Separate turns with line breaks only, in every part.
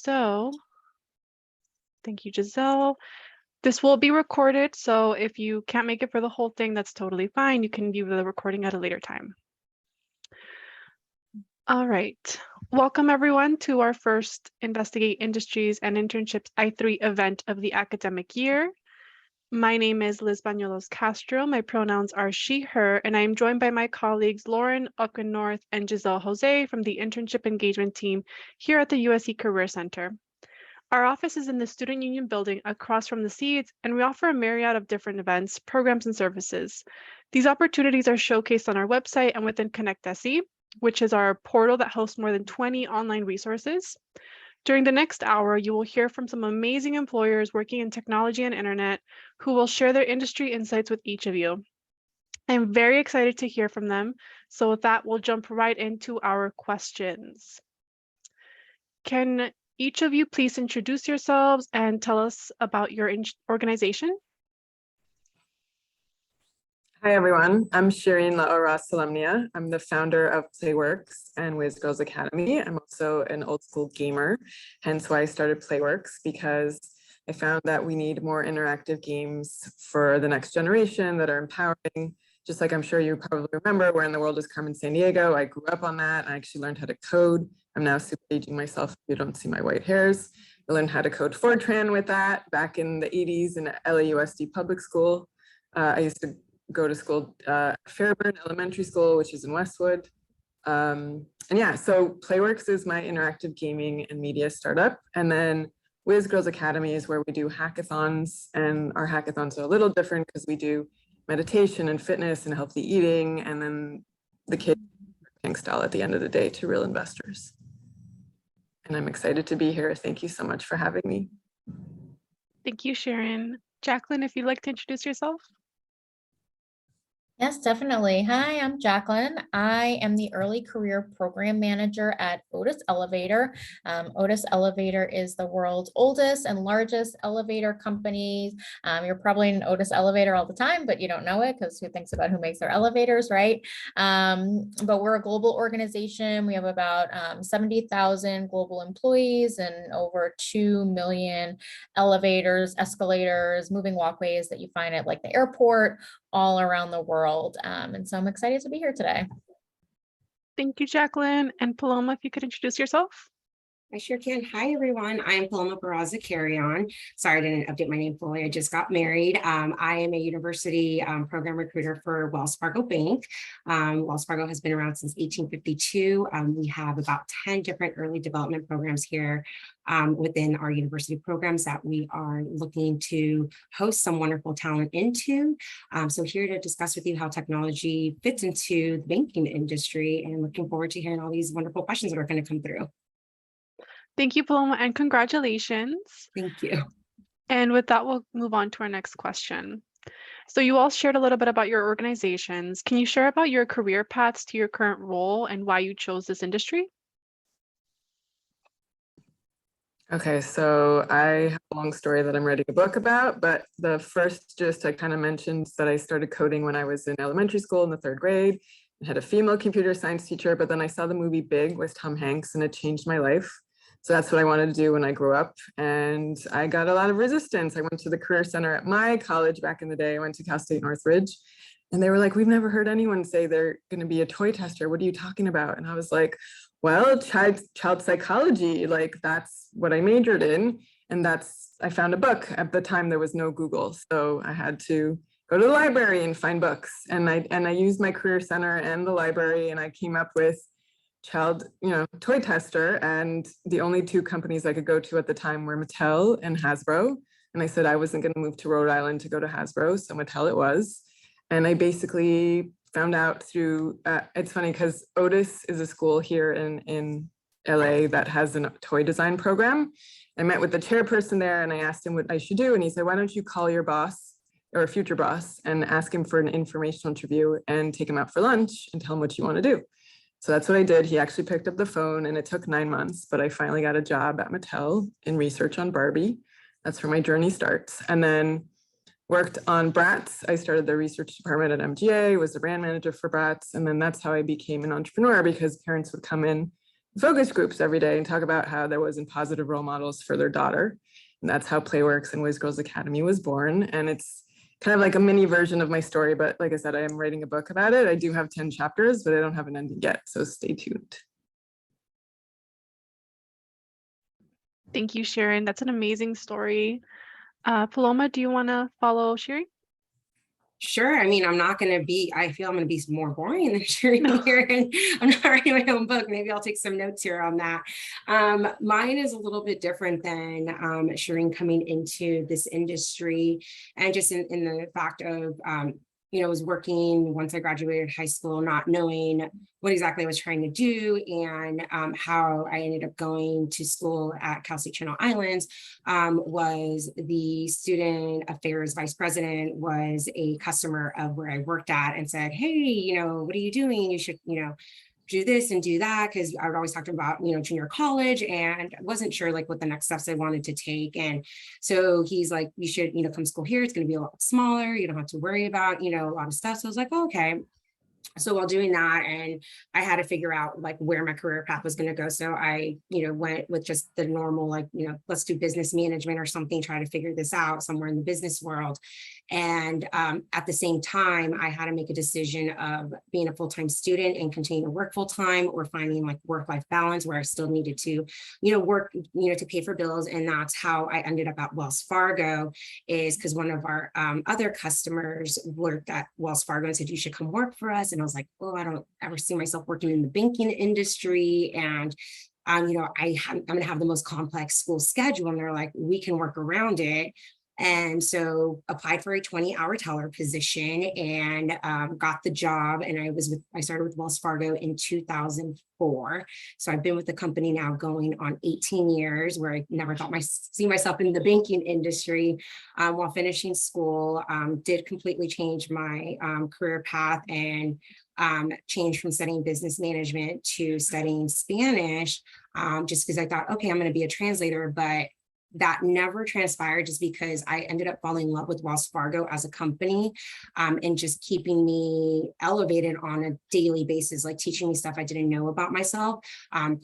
So, thank you, Giselle. This will be recorded, so if you can't make it for the whole thing, that's totally fine. You can view the recording at a later time. All right. Welcome, everyone, to our first Investigate Industries and Internships I3 event of the academic year. My name is Liz Bañuelos Castro. My pronouns are she, her, and I am joined by my colleagues Lauren North and Giselle Jose from the Internship Engagement Team here at the USC Career Center. Our office is in the Student Union building across from the Seeds, and we offer a myriad of different events, programs, and services. These opportunities are showcased on our website and within Connect SE, which is our portal that hosts more than 20 online resources. During the next hour, you will hear from some amazing employers working in technology and internet who will share their industry insights with each of you. I'm very excited to hear from them. So with that, we'll jump right into our questions. Can each of you please introduce yourselves and tell us about your organization?
Hi, everyone. I'm Shireen Laora-Salamnia. I'm the founder of Playworks and Whiz Girls Academy. I'm also an old school gamer, hence why I started Playworks, because I found that we need more interactive games for the next generation that are empowering. Just like I'm sure you probably remember, Where in the World is Carmen Sandiego? I grew up on that. I actually learned how to code. I'm now super aging myself if you don't see my white hairs. I learned how to code Fortran with that back in the 80s in LAUSD public school. I used to go to school Fairburn Elementary School, which is in Westwood. And yeah, so Playworks is my interactive gaming and media startup. And then Whiz Girls Academy is where we do hackathons, and our hackathons are a little different because we do meditation and fitness and healthy eating, and then the kids tank style at the end of the day to real investors. And I'm excited to be here. Thank you so much for having me.
Thank you, Sharon. Jacqueline, if you'd like to introduce yourself.
Yes, definitely. Hi, I'm Jacqueline. I am the early career program manager at Otis Elevator. Otis Elevator is the world's oldest and largest elevator company. You're probably in Otis Elevator all the time, but you don't know it because who thinks about who makes their elevators, right? But we're a global organization. We have about 70,000 global employees and over 2 million elevators, escalators, moving walkways that you find at like the airport all around the world. And so I'm excited to be here today.
Thank you, Jacqueline. And Paloma, if you could introduce yourself.
I sure can. Hi, everyone. I'm Paloma Barraza Carry-On. Sorry, I didn't update my name fully. I just got married. I am a university program recruiter for Wells Fargo Bank. Wells Fargo has been around since 1852. We have about 10 different early development programs here within our university programs that we are looking to host some wonderful talent into. So here to discuss with you how technology fits into the banking industry, and looking forward to hearing all these wonderful questions that are going to come through.
Thank you, Paloma, and congratulations.
Thank you.
And with that, we'll move on to our next question. So you all shared a little bit about your organizations. Can you share about your career paths to your current role and why you chose this industry?
Okay, so I have a long story that I'm writing a book about, but the first gist I kind of mentioned that I started coding when I was in elementary school in the 3rd grade. I had a female computer science teacher, but then I saw the movie Big with Tom Hanks and it changed my life. So that's what I wanted to do when I grew up. And I got a lot of resistance. I went to the Career Center at my college back in the day. I went to Cal State Northridge. And they were like, we've never heard anyone say they're going to be a toy tester. What are you talking about? And I was like, well, child psychology, like that's what I majored in. And I found a book. At the time, there was no Google. So I had to go to the library and find books. And I used my Career Center and the library, and I came up with toy tester. And the only 2 companies I could go to at the time were Mattel and Hasbro. And I said I wasn't going to move to Rhode Island to go to Hasbro, so Mattel it was. And I basically found out through, it's funny because Otis is a school here in LA that has a toy design program. I met with the chairperson there and I asked him what I should do. And he said, why don't you call your boss or future boss and ask him for an informational interview and take him out for lunch and tell him what you want to do. So that's what I did. He actually picked up the phone and it took 9 months, but I finally got a job at Mattel in research on Barbie. That's where my journey starts. And then worked on Bratz. I started the research department at MGA, was the brand manager for Bratz. And then that's how I became an entrepreneur, because parents would come in focus groups every day and talk about how there wasn't positive role models for their daughter. And that's how Playworks and Whiz Girls Academy was born. And it's kind of like a mini version of my story, but like I said, I am writing a book about it. I do have 10 chapters, but I don't have an ending yet, so stay tuned.
Thank you, Sharon. That's an amazing story. Paloma, do you want to follow Sherry?
Sure. I mean, I feel I'm going to be more boring than Sherry
No.
here. And I'm not writing my own book. Maybe I'll take some notes here on that. Mine is a little bit different than Shireen coming into this industry, and just in the fact of, I was working once I graduated high school, not knowing what exactly I was trying to do, and how I ended up going to school at Cal State Channel Islands. Was the student affairs vice president was a customer of where I worked at, and said, hey, what are you doing? You should, do this and do that, because I would always talk about, junior college, and I wasn't sure like what the next steps I wanted to take. And so he's like, you should, come school here. It's going to be a lot smaller. You don't have to worry about, a lot of stuff. So I was like, oh, okay. So while doing that, and I had to figure out like where my career path was going to go. So I, went with just the normal, like, let's do business management or something, try to figure this out somewhere in the business world. And at the same time, I had to make a decision of being a full-time student and continuing to work full-time, or finding like work-life balance where I still needed to, work, to pay for bills. And that's how I ended up at Wells Fargo, is because one of our other customers worked at Wells Fargo and said, you should come work for us. And I was like, oh, I don't ever see myself working in the banking industry. And I'm going to have the most complex school schedule. And they're like, we can work around it. And so applied for a 20-hour teller position, and got the job. And I started with Wells Fargo in 2004. So I've been with the company now going on 18 years, where I never thought see myself in the banking industry. While finishing school, did completely change my career path, and changed from studying business management to studying Spanish, just because I thought, okay, I'm going to be a translator. But that never transpired, just because I ended up falling in love with Wells Fargo as a company, and just keeping me elevated on a daily basis, like teaching me stuff I didn't know about myself,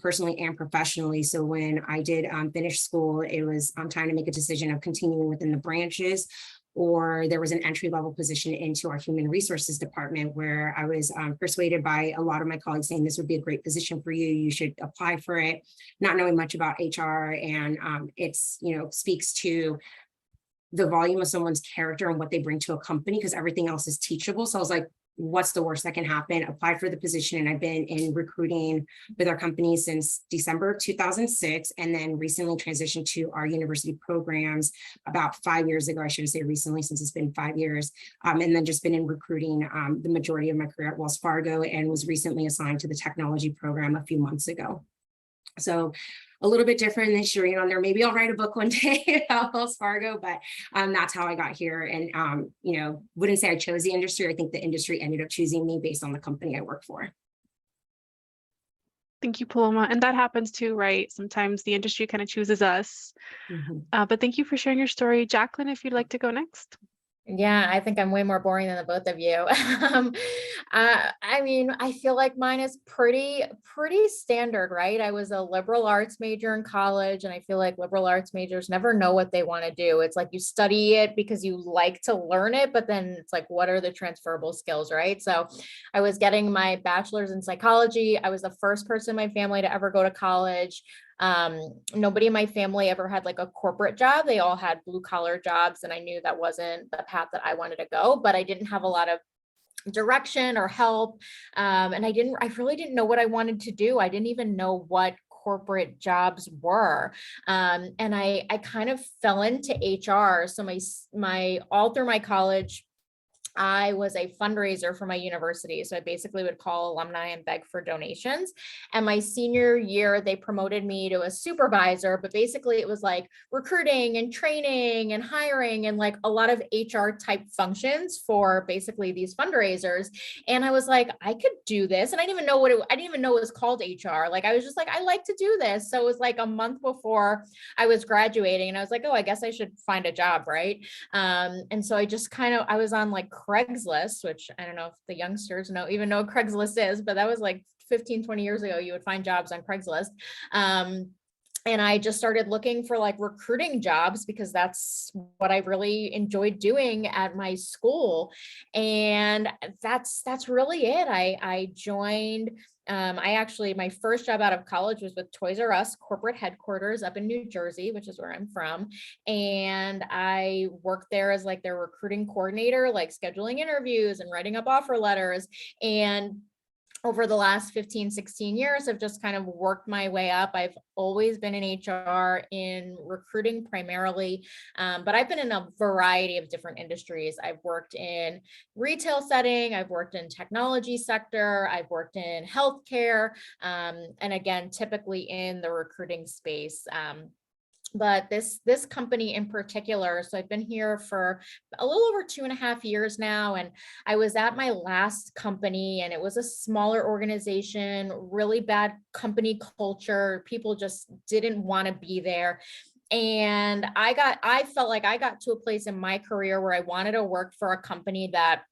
personally and professionally. So when I did finish school, it was time to make a decision of continuing within the branches, or there was an entry-level position into our human resources department, where I was persuaded by a lot of my colleagues saying this would be a great position for you. You should apply for it, not knowing much about HR. And it's, speaks to the volume of someone's character and what they bring to a company, because everything else is teachable. So I was like, what's the worst that can happen? Applied for the position, and I've been in recruiting with our company since December of 2006, and then recently transitioned to our university programs about 5 years ago. I should say recently, since it's been 5 years, and then just been in recruiting the majority of my career at Wells Fargo, and was recently assigned to the technology program a few months ago. So a little bit different than Shireen on there. Maybe I'll write a book one day about Wells Fargo, but that's how I got here. And, wouldn't say I chose the industry. I think the industry ended up choosing me based on the company I work for.
Thank you, Paloma. And that happens too, right? Sometimes the industry kind of chooses us.
Mm-hmm.
But thank you for sharing your story. Jacqueline, if you'd like to go next.
Yeah, I think I'm way more boring than the both of you. I mean, I feel like mine is pretty standard, right? I was a liberal arts major in college, and I feel like liberal arts majors never know what they want to do. It's like you study it because you like to learn it, but then it's like, what are the transferable skills, right? So I was getting my bachelor's in psychology. I was the first person in my family to ever go to college. Nobody in my family ever had like a corporate job. They all had blue collar jobs, and I knew that wasn't the path that I wanted to go, but I didn't have a lot of direction or help. And I really didn't know what I wanted to do. I didn't even know what corporate jobs were. And I kind of fell into HR. So all through my college, I was a fundraiser for my university. So I basically would call alumni and beg for donations. And my senior year, they promoted me to a supervisor, but basically it was like recruiting and training and hiring and like a lot of HR type functions for basically these fundraisers. And I was like, I could do this. And I didn't even know it was called HR. Like, I was just like, I like to do this. So it was like a month before I was graduating, and I was like, oh, I guess I should find a job. Right. And so I was on like Craigslist, which I don't know if the youngsters even know what Craigslist is, but that was like 15, 20 years ago, you would find jobs on Craigslist. And I just started looking for like recruiting jobs because that's what I really enjoyed doing at my school. And that's really it. I joined, my first job out of college was with Toys R Us corporate headquarters up in New Jersey, which is where I'm from. And I worked there as like their recruiting coordinator, like scheduling interviews and writing up offer letters. And over the last 15, 16 years, I've just kind of worked my way up. I've always been in HR, in recruiting primarily, but I've been in a variety of different industries. I've worked in retail setting, I've worked in technology sector, I've worked in healthcare, and again, typically in the recruiting space. But this company in particular, so I've been here for a little over 2.5 years now, and I was at my last company, and it was a smaller organization, really bad company culture. People just didn't want to be there. And I felt like I got to a place in my career where I wanted to work for a company that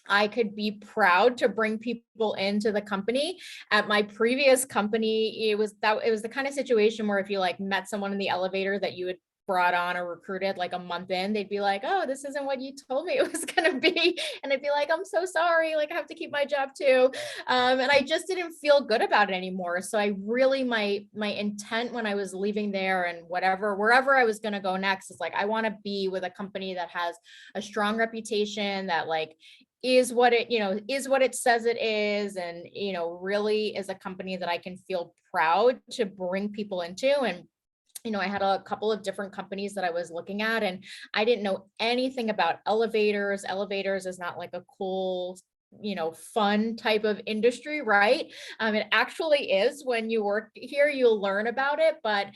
I could be proud to bring people into the company. At my previous company, it was the kind of situation where if you like met someone in the elevator that you had brought on or recruited like a month in, they'd be like, oh, this isn't what you told me it was going to be. And I'd be like, I'm so sorry. Like I have to keep my job too. And I just didn't feel good about it anymore. So I really, my intent when I was leaving there and wherever I was going to go next is like, I want to be with a company that has a strong reputation, that like is what it says it is, and really is a company that I can feel proud to bring people into. And I had a couple of different companies that I was looking at, and I didn't know anything about elevators. Elevators is not like a cool, fun type of industry, right? It actually is. When you work here, you'll learn about it. But,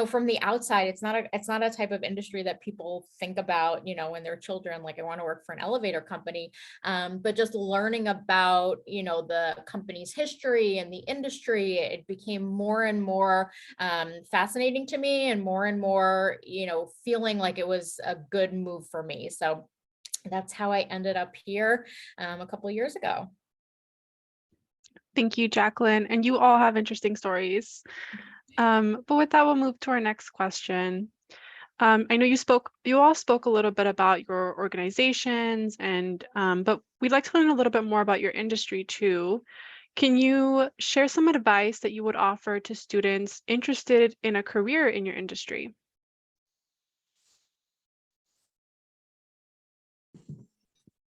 from the outside, it's not a type of industry that people think about, when they're children, like I want to work for an elevator company. But just learning about, the company's history and the industry, it became more and more fascinating to me, and more, feeling like it was a good move for me. So that's how I ended up here a couple of years ago.
Thank you, Jacqueline. And you all have interesting stories. But with that, we'll move to our next question. I know you all spoke a little bit about your organizations, and but we'd like to learn a little bit more about your industry too. Can you share some advice that you would offer to students interested in a career in your industry?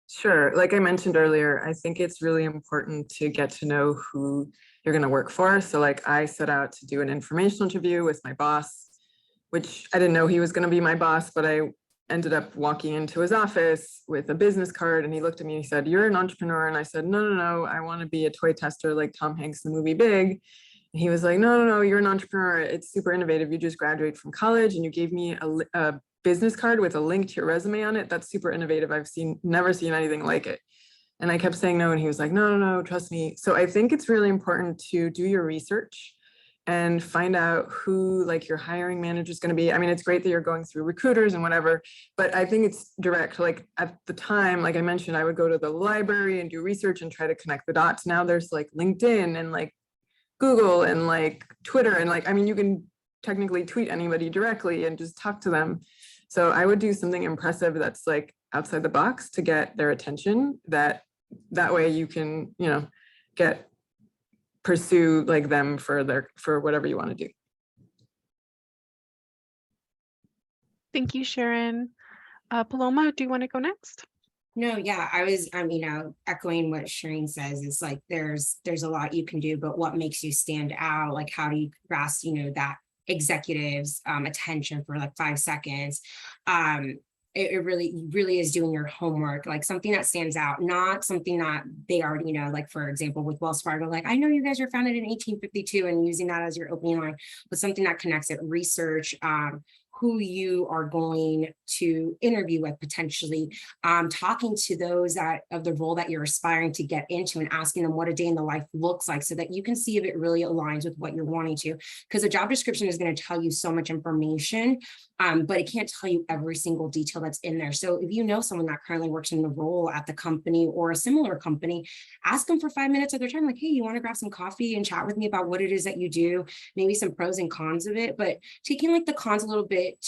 Sure. Like I mentioned earlier, I think it's really important to get to know who you're going to work for. So like I set out to do an informational interview with my boss, which I didn't know he was going to be my boss, but I ended up walking into his office with a business card, and he looked at me and he said, "You're an entrepreneur." And I said, no, I want to be a toy tester like Tom Hanks in the movie Big. And he was like, no, you're an entrepreneur. It's super innovative. You just graduated from college and you gave me a business card with a link to your resume on it. That's super innovative. I've never seen anything like it. And I kept saying no. And he was like, no, trust me. So I think it's really important to do your research and find out who like your hiring manager is going to be. I mean, it's great that you're going through recruiters and whatever, but I think it's direct. Like at the time, like I mentioned, I would go to the library and do research and try to connect the dots. Now there's like LinkedIn and like Google and like Twitter. And like, I mean, you can technically tweet anybody directly and just talk to them. So I would do something impressive that's like outside the box to get their attention. That way you can, pursue like them for whatever you want to do.
Thank you, Sharon. Paloma, do you want to go next?
No, yeah, I was, echoing what Shireen says. It's like, there's a lot you can do, but what makes you stand out? Like, how do you grasp, that executives' attention for like 5 seconds? It really is doing your homework, like something that stands out, not something that they already know. Like, for example, with Wells Fargo, like, I know you guys were founded in 1852 and using that as your opening line, but something that connects it. Research who you are going to interview with potentially, talking to those that of the role that you're aspiring to get into and asking them what a day in the life looks like so that you can see if it really aligns with what you're wanting to. Because a job description is going to tell you so much information, but it can't tell you every single detail that's in there. So if you know someone that currently works in the role at the company or a similar company, ask them for 5 minutes of their time, like, hey, you want to grab some coffee and chat with me about what it is that you do, maybe some pros and cons of it, but taking like the cons a little bit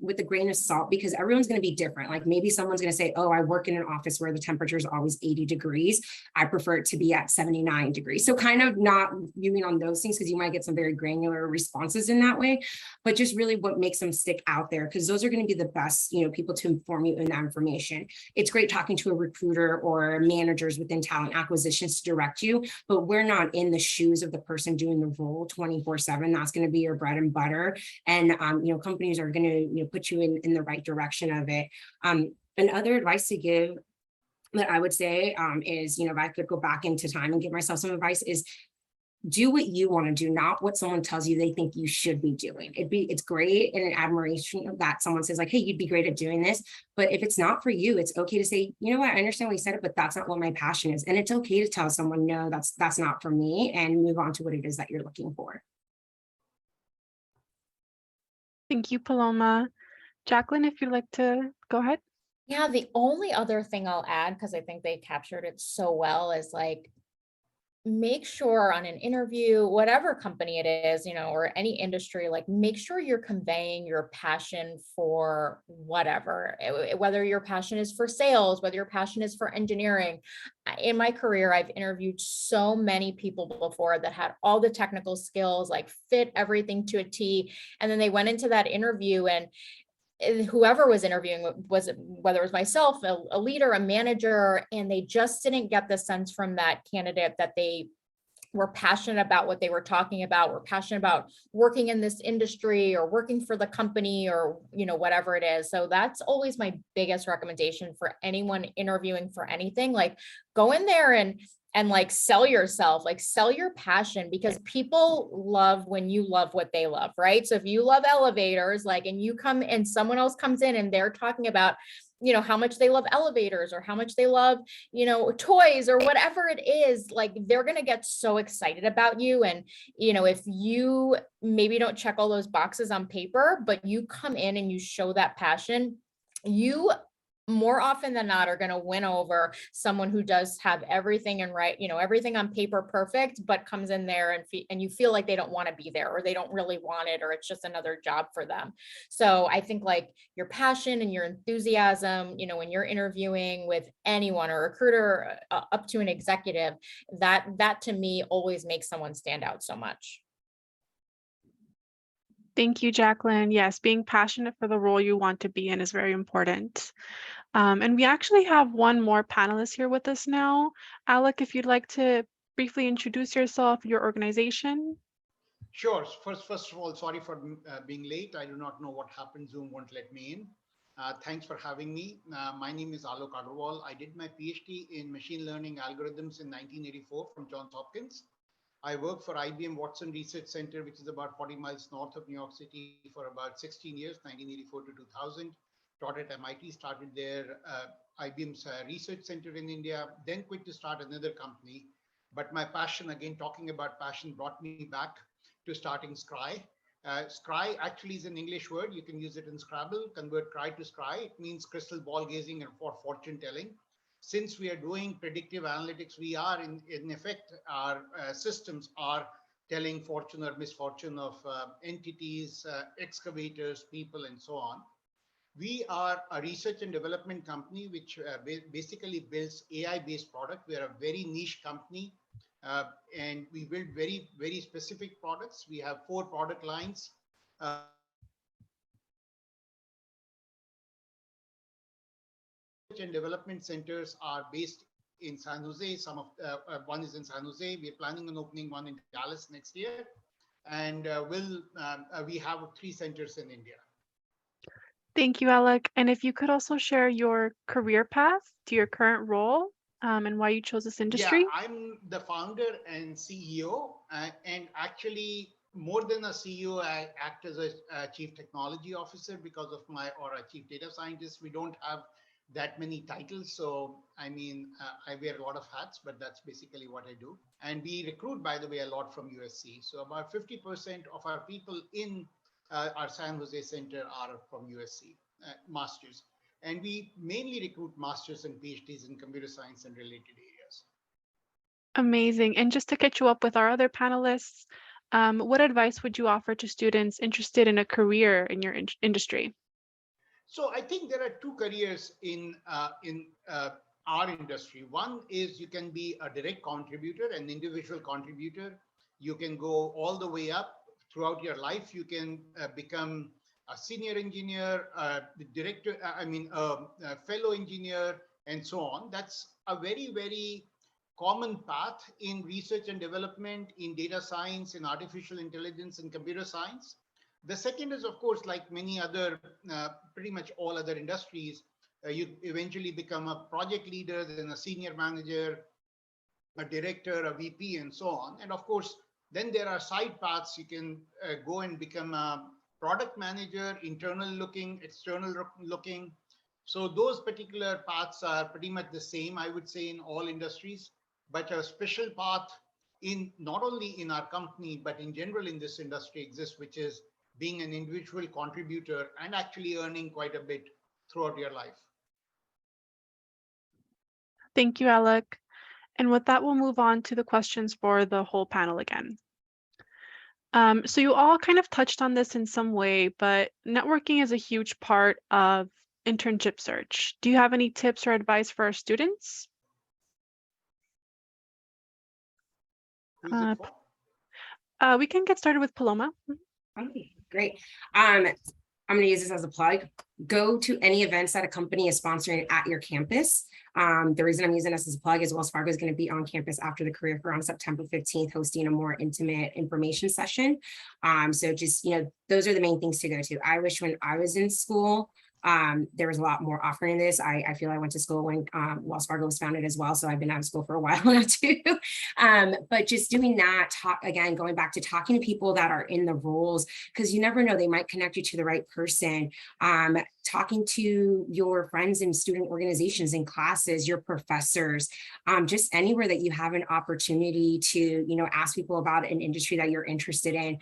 with a grain of salt, because everyone's going to be different. Like maybe someone's going to say, oh, I work in an office where the temperature is always 80 degrees. I prefer it to be at 79 degrees. So kind of not viewing on those things, because you might get some very granular responses in that way, but just really what makes them stick out there, because those are going to be the best, people to inform you in that information. It's great talking to a recruiter or managers within talent acquisitions to direct you, but we're not in the shoes of the person doing the role 24/7. That's going to be your bread and butter. And, companies are going to, put you in the right direction of it. And other advice to give that I would say is, if I could go back into time and give myself some advice, is do what you want to do, not what someone tells you they think you should be doing. It's great and an admiration that someone says like, hey, you'd be great at doing this. But if it's not for you, it's okay to say, you know what, I understand what you said it, but that's not what my passion is. And it's okay to tell someone, no, that's not for me, and move on to what it is that you're looking for.
Thank you, Paloma. Jacqueline, if you'd like to go ahead.
Yeah, the only other thing I'll add, because I think they captured it so well, is like, make sure on an interview, whatever company it is, or any industry, like make sure you're conveying your passion for whatever, whether your passion is for sales, whether your passion is for engineering. In my career, I've interviewed so many people before that had all the technical skills, like fit everything to a T. And then they went into that interview and whoever was interviewing, whether it was myself, a leader, a manager, and they just didn't get the sense from that candidate that they were passionate about what they were talking about, were passionate about working in this industry or working for the company or, whatever it is. So that's always my biggest recommendation for anyone interviewing for anything. Like, go in there and like sell yourself, like sell your passion, because people love when you love what they love, right? So if you love elevators, like, and you come and someone else comes in and they're talking about, how much they love elevators or how much they love, toys or whatever it is, like they're going to get so excited about you. And, if you maybe don't check all those boxes on paper, but you come in and you show that passion, you more often than not are going to win over someone who does have everything and everything on paper perfect, but comes in there and you feel like they don't want to be there, or they don't really want it, or it's just another job for them. So I think like your passion and your enthusiasm, when you're interviewing with anyone, or a recruiter up to an executive, that to me always makes someone stand out so much.
Thank you, Jacqueline. Yes, being passionate for the role you want to be in is very important. And we actually have one more panelist here with us now. Alec, if you'd like to briefly introduce yourself, your organization.
Sure. First of all, sorry for being late. I do not know what happened. Zoom won't let me in. Thanks for having me. My name is Alok Agarwal. I did my PhD in machine learning algorithms in 1984 from Johns Hopkins. I worked for IBM Watson Research Center, which is about 40 miles north of New York City, for about 16 years, 1984 to 2000. Taught at MIT, started their IBM's research center in India, then quit to start another company. But my passion, again, talking about passion, brought me back to starting Scry. Scry actually is an English word. You can use it in Scrabble, convert cry to scry. It means crystal ball gazing and for fortune telling. Since we are doing predictive analytics, we are in effect, our systems are telling fortune or misfortune of entities, excavators, people, and so on. We are a research and development company which basically builds AI-based product. We are a very niche company, and we build very, very specific products. We have 4 product lines. Research and development centers are based in San Jose. One is in San Jose. We're planning on opening one in Dallas next year, and we have 3 centers in India.
Thank you, Alec. And if you could also share your career path to your current role and why you chose this industry.
Yeah, I'm the founder and CEO, and actually more than a CEO, I act as a chief technology officer because of or a chief data scientist. We don't have that many titles. So, I mean, I wear a lot of hats, but that's basically what I do. And we recruit, by the way, a lot from USC. So about 50% of our people in our San Jose Center are from USC, masters. And we mainly recruit masters and PhDs in computer science and related areas.
Amazing. And just to catch you up with our other panelists, what advice would you offer to students interested in a career in your industry?
So I think there are two careers in our industry. One is you can be a direct contributor, an individual contributor. You can go all the way up throughout your life. You can become a senior engineer, the director, a fellow engineer, and so on. That's a very, very common path in research and development, in data science, in artificial intelligence, and computer science. The second is, of course, like many other, pretty much all other industries, you eventually become a project leader, then a senior manager, a director, a VP, and so on. And of course, then there are side paths. You can go and become a product manager, internal looking, external looking. So those particular paths are pretty much the same, I would say, in all industries, but a special path in not only in our company, but in general in this industry exists, which is being an individual contributor and actually earning quite a bit throughout your life.
Thank you, Alec. And with that, we'll move on to the questions for the whole panel again. So you all kind of touched on this in some way, but networking is a huge part of internship search. Do you have any tips or advice for our students?
Who's it for?
We can get started with Paloma.
Okay, great. I'm going to use this as a plug. Go to any events that a company is sponsoring at your campus. The reason I'm using this as a plug is Wells Fargo is going to be on campus after the career fair on September 15th, hosting a more intimate information session. So just, those are the main things to go to. I wish when I was in school, there was a lot more offering this. I feel I went to school when Wells Fargo was founded as well. So I've been out of school for a while now too. But just doing that, again, going back to talking to people that are in the roles, because you never know, they might connect you to the right person. Talking to your friends in student organizations and classes, your professors, just anywhere that you have an opportunity to, ask people about an industry that you're interested in.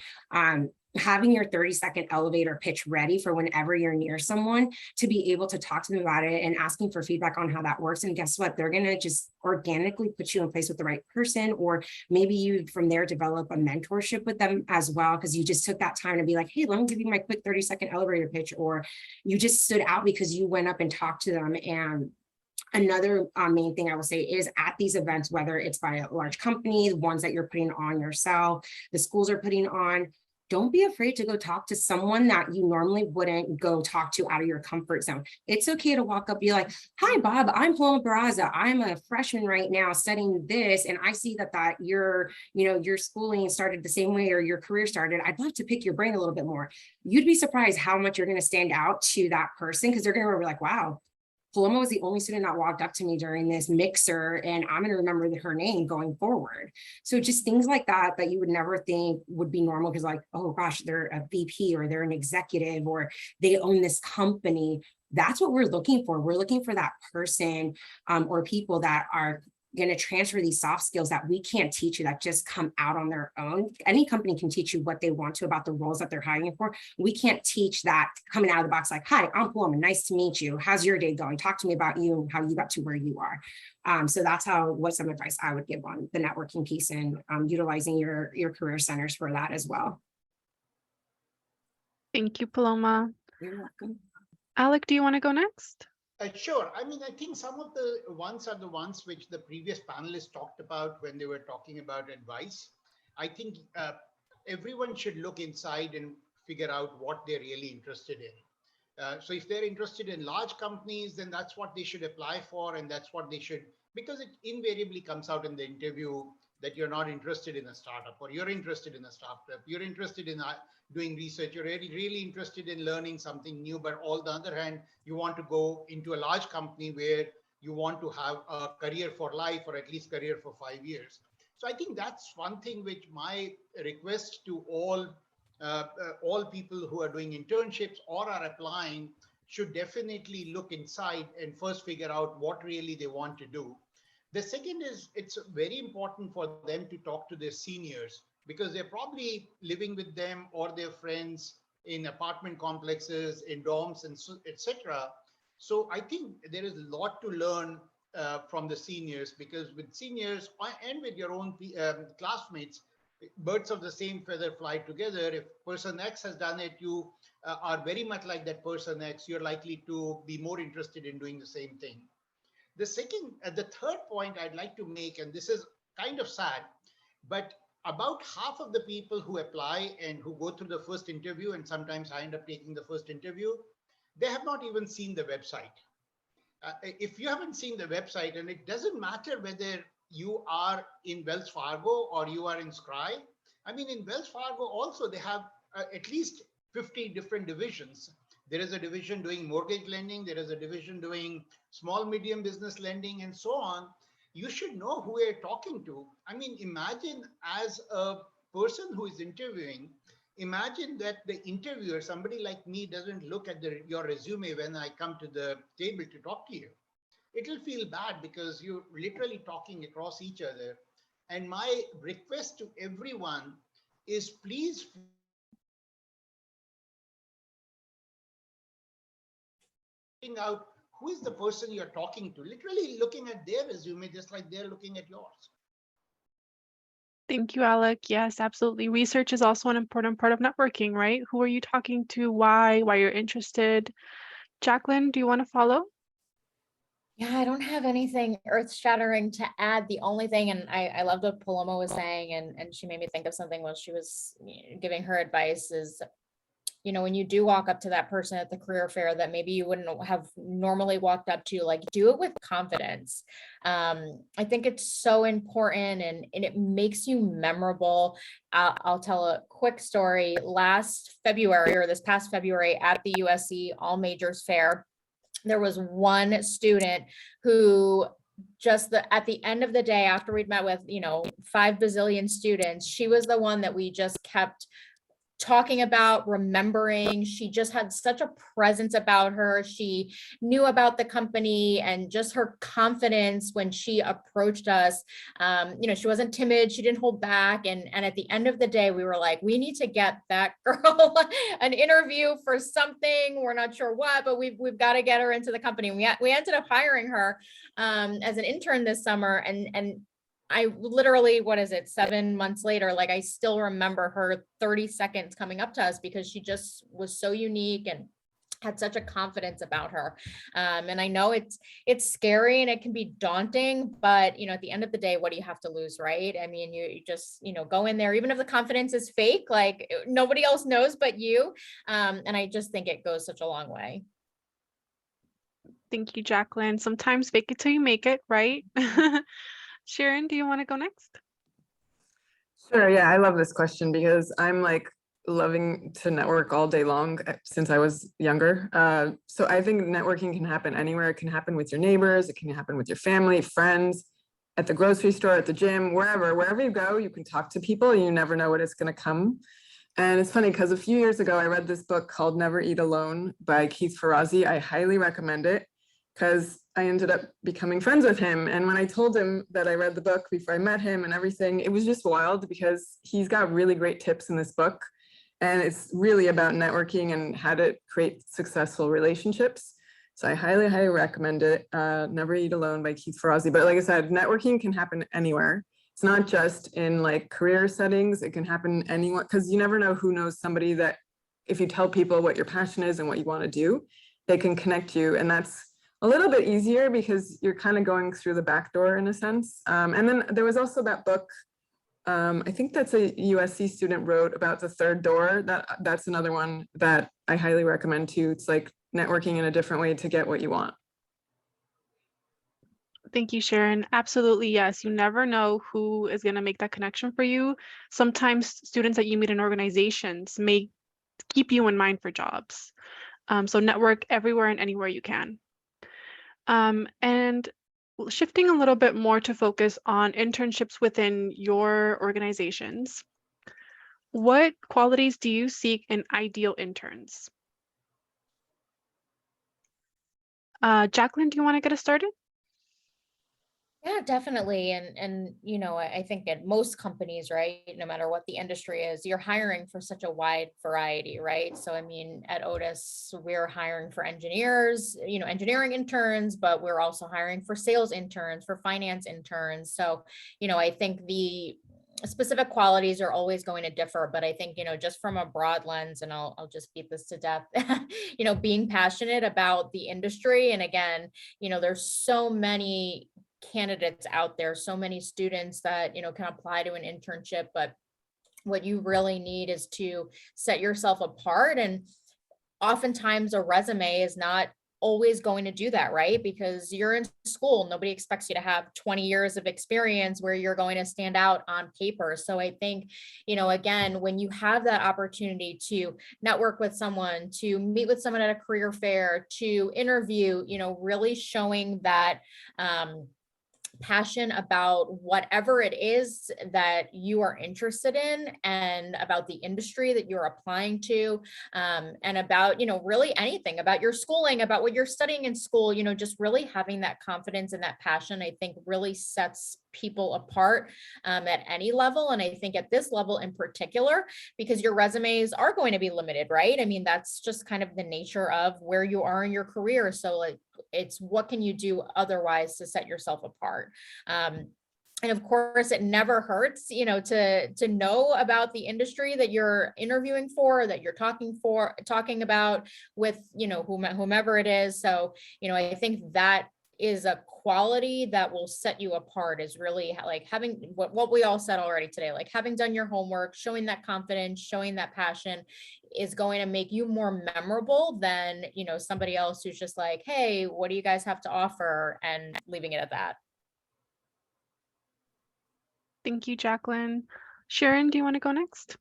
Having your 30-second elevator pitch ready for whenever you're near someone to be able to talk to them about it and asking for feedback on how that works. And guess what? They're going to just organically put you in place with the right person, or maybe you from there develop a mentorship with them as well, because you just took that time to be like, hey, let me give you my quick 30-second elevator pitch, or you just stood out because you went up and talked to them. And another main thing I will say is at these events, whether it's by a large company, the ones that you're putting on yourself, the schools are putting on, don't be afraid to go talk to someone that you normally wouldn't go talk to out of your comfort zone. It's okay to walk up, be like, hi, Bob, I'm Paloma Barraza. I'm a freshman right now studying this. And I see that your schooling started the same way, or your career started. I'd love to pick your brain a little bit more. You'd be surprised how much you're going to stand out to that person, because they're going to be like, wow, Paloma was the only student that walked up to me during this mixer, and I'm going to remember her name going forward. So just things like that you would never think would be normal, because like, oh gosh, they're a VP or they're an executive or they own this company. That's what we're looking for. We're looking for that person or people that are going to transfer these soft skills that we can't teach you, that just come out on their own. Any company can teach you what they want to about the roles that they're hiring for. We can't teach that coming out of the box like, hi, I'm Paloma, nice to meet you. How's your day going? Talk to me about you and how you got to where you are. So that's what some advice I would give on the networking piece, and utilizing your career centers for that as well.
Thank you, Paloma.
You're welcome.
Alec, do you want to go next?
Sure. I mean, I think some of the ones are the ones which the previous panelists talked about when they were talking about advice. I think everyone should look inside and figure out what they're really interested in. So if they're interested in large companies, then that's what they should apply for. And that's what they should, because it invariably comes out in the interview that you're not interested in a startup, or you're interested in a startup, you're interested in doing research, you're really interested in learning something new, but on the other hand, you want to go into a large company where you want to have a career for life, or at least career for 5 years. So I think that's one thing which my request to all people who are doing internships or are applying should definitely look inside and first figure out what really they want to do. The second is it's very important for them to talk to their seniors because they're probably living with them or their friends in apartment complexes, in dorms, and etc. So I think there is a lot to learn from the seniors, because with seniors and with your own classmates, birds of the same feather fly together. If person X has done it, you are very much like that person X. You're likely to be more interested in doing the same thing. The third point I'd like to make, and this is kind of sad, but about half of the people who apply and who go through the first interview, and sometimes I end up taking the first interview, they have not even seen the website. If you haven't seen the website, and it doesn't matter whether you are in Wells Fargo or you are in Scry. I mean, in Wells Fargo also, they have at least 50 different divisions. There is a division doing mortgage lending. There is a division doing small, medium business lending, and so on. You should know who you're talking to. I mean, imagine as a person who is interviewing, imagine that the interviewer, somebody like me, doesn't look at your resume when I come to the table to talk to you. It'll feel bad because you're literally talking across each other. And my request to everyone is please figure out who is the person you're talking to, literally looking at their resume just like they're looking at yours.
Thank you, Alec. Yes, absolutely. Research is also an important part of networking, right? Who are you talking to? Why you're interested? Jacqueline, do you want to follow?
Yeah, I don't have anything earth-shattering to add. The only thing, and I loved what Paloma was saying, and she made me think of something while she was giving her advice, is, when you do walk up to that person at the career fair that maybe you wouldn't have normally walked up to, like, do it with confidence. I think it's so important, and it makes you memorable. I'll tell a quick story. Last February, or this past February, at the USC All Majors Fair, there was one student who at the end of the day, after we'd met with 5 bazillion students, she was the one that we just kept talking about, remembering. She just had such a presence about her. She knew about the company, and just her confidence when she approached us. She wasn't timid. She didn't hold back. And at the end of the day, we were like, we need to get that girl an interview for something. We're not sure what, but we've got to get her into the company. We ended up hiring her as an intern this summer, and I literally, 7 months later, like, I still remember her 30 seconds coming up to us because she just was so unique and had such a confidence about her. And I know it's scary and it can be daunting, but at the end of the day, what do you have to lose, right? I mean, you just, go in there, even if the confidence is fake, like, nobody else knows but you. And I just think it goes such a long way.
Thank you, Jacqueline. Sometimes fake it till you make it, right? Sharon, do you want to go next?
Sure. Yeah, I love this question because I'm like loving to network all day long since I was younger. So I think networking can happen anywhere. It can happen with your neighbors. It can happen with your family, friends, at the grocery store, at the gym, wherever you go, you can talk to people. You never know what is going to come. And it's funny because a few years ago, I read this book called Never Eat Alone by Keith Ferrazzi. I highly recommend it because I ended up becoming friends with him. And when I told him that I read the book before I met him and everything, it was just wild because he's got really great tips in this book. And it's really about networking and how to create successful relationships. So I highly, highly recommend it. Never Eat Alone by Keith Ferrazzi. But like I said, networking can happen anywhere. It's not just in like career settings. It can happen anywhere, because you never know who knows somebody that if you tell people what your passion is and what you want to do, they can connect you. And that's a little bit easier because you're kind of going through the back door in a sense. And then there was also that book, I think that's a USC student wrote about the third door. That's another one that I highly recommend too. It's like networking in a different way to get what you want.
Thank you, Sharon. Absolutely, yes. You never know who is going to make that connection for you. Sometimes students that you meet in organizations may keep you in mind for jobs. So network everywhere and anywhere you can. And Shifting a little bit more to focus on internships within your organizations, what qualities do you seek in ideal interns? Jacqueline, do you want to get us started?
Yeah, definitely. And I think at most companies, right, no matter what the industry is, you're hiring for such a wide variety, right? So I mean, at Otis, we're hiring for engineers, engineering interns, but we're also hiring for sales interns, for finance interns. So, I think the specific qualities are always going to differ, but I think, just from a broad lens, and I'll just beat this to death, being passionate about the industry. And again, there's so many candidates out there, so many students that can apply to an internship, but what you really need is to set yourself apart. And oftentimes a resume is not always going to do that, right? Because you're in school, nobody expects you to have 20 years of experience where you're going to stand out on paper. So I think, again, when you have that opportunity to network with someone, to meet with someone at a career fair, to interview, really showing that passion about whatever it is that you are interested in, and about the industry that you're applying to, and about really anything about your schooling, about what you're studying in school, just really having that confidence and that passion, I think really sets people apart at any level. And I think at this level in particular, because your resumes are going to be limited, right? I mean, that's just kind of the nature of where you are in your career. So like, it's what can you do otherwise to set yourself apart? And of course, it never hurts, to know about the industry that you're interviewing for, that you're talking about with, whomever it is. So, I think that is a quality that will set you apart, is really like having what we all said already today, like having done your homework, showing that confidence, showing that passion is going to make you more memorable than, somebody else who's just like, hey, what do you guys have to offer? And leaving it at that.
Thank you, Jacqueline. Sharon, do you want to go next?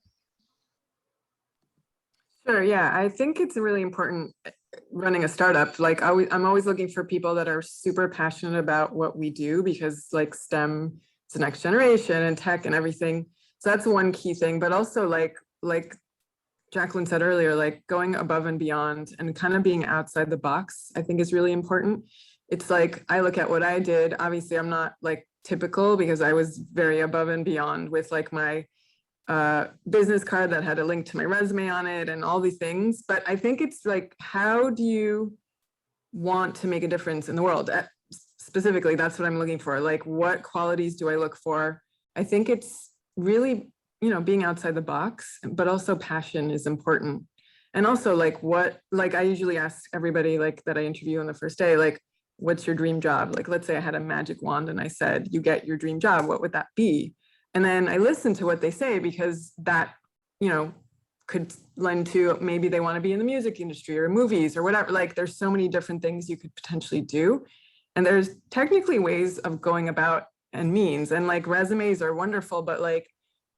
Sure, yeah, I think it's really important running a startup. Like I'm always looking for people that are super passionate about what we do, because like STEM is the next generation and tech and everything. So that's one key thing, but also like Jacqueline said earlier, like going above and beyond and kind of being outside the box, I think is really important. It's like, I look at what I did. Obviously, I'm not like typical, because I was very above and beyond with like my business card that had a link to my resume on it and all these things. But I think it's like, how do you want to make a difference in the world? Specifically, that's what I'm looking for. Like, what qualities do I look for? I think it's really, being outside the box, but also passion is important. And also like I usually ask everybody like that I interview on the first day, like, what's your dream job? Like, let's say I had a magic wand and I said, you get your dream job, what would that be? And then I listen to what they say, because that, could lend to maybe they want to be in the music industry or movies or whatever. Like, there's so many different things you could potentially do. And there's technically ways of going about and means. And like resumes are wonderful, but like,